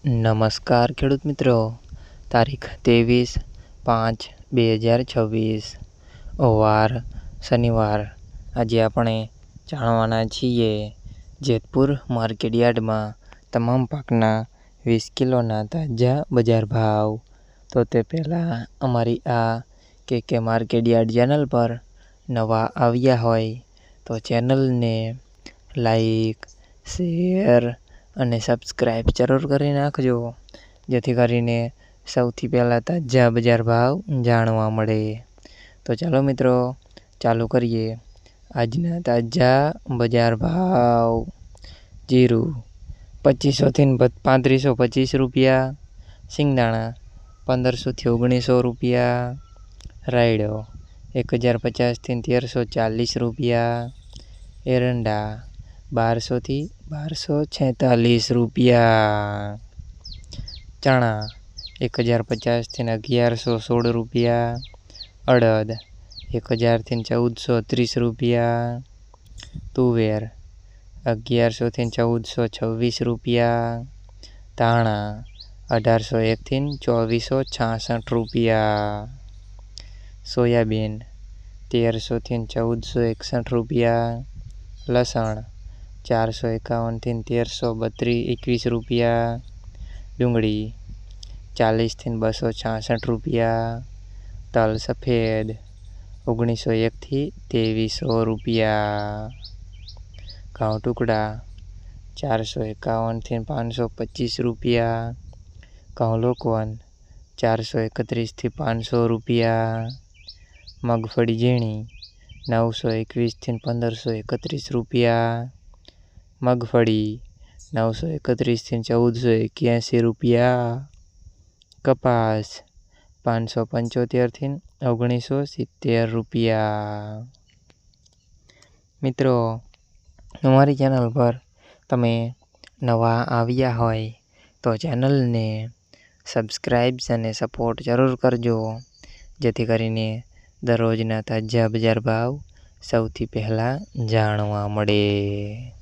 નમસ્કાર ખેડૂત મિત્રો, તારીખ 23/5/2026 વાર શનિવાર। આજે આપણે જાણવાના છીએ જેતપુર માર્કેટયાર્ડમાં તમામ પાકના 20 કિલોના તાજા બજાર ભાવ। તો તે પહેલાં અમારી આ કે માર્કેટયાર્ડ ચેનલ પર નવા આવ્યા હોય તો ચેનલને લાઈક, શેર અને સબસ્ક્રાઈબ જરૂર કરી નાખજો, જેથી કરીને સૌથી પહેલાં તાજા બજાર ભાવ જાણવા મળે। તો ચાલો મિત્રો, ચાલુ કરીએ આજના તાજા બજાર ભાવ। જીરું 2500 થી 3525 રૂપિયા, સિંગદાણા 1500 થી 1900 રૂપિયા, રાયડો 1050 થી 1340 રૂપિયા, એરંડા 1200 થી 1246 રૂપિયા, ચણા 1050 થી 1116 રૂપિયા, અડદ 1000 થી 1430 રૂપિયા, તુવેર 1100 થી 1426 રૂપિયા, ધાણા 1801 થી 2466 રૂપિયા, સોયાબીન 1300 થી 1461 રૂપિયા, લસણ 451 થી 1321 રૂપિયા, ડુંગળી 40 થી 266 રૂપિયા, તલ સફેદ 1901 થી 2300 રૂપિયા, ઘઉં ટુકડા 451 થી 525 રૂપિયા, ઘઉં લોકવન 431 થી 500 રૂપિયા, મગફળી ઝીણી 921 થી 1531 રૂપિયા, મગફળી 931 થી 1481 રૂપિયા, કપાસ 575 થી 1970 રૂપિયા। મિત્રો, અમારી ચેનલ પર તમે નવા આવ્યા હોય તો ચેનલને સબસ્ક્રાઈબ અને સપોર્ટ જરૂર કરજો, જેથી કરીને દરરોજના તાજા બજાર ભાવ સૌથી પહેલાં જાણવા મળે।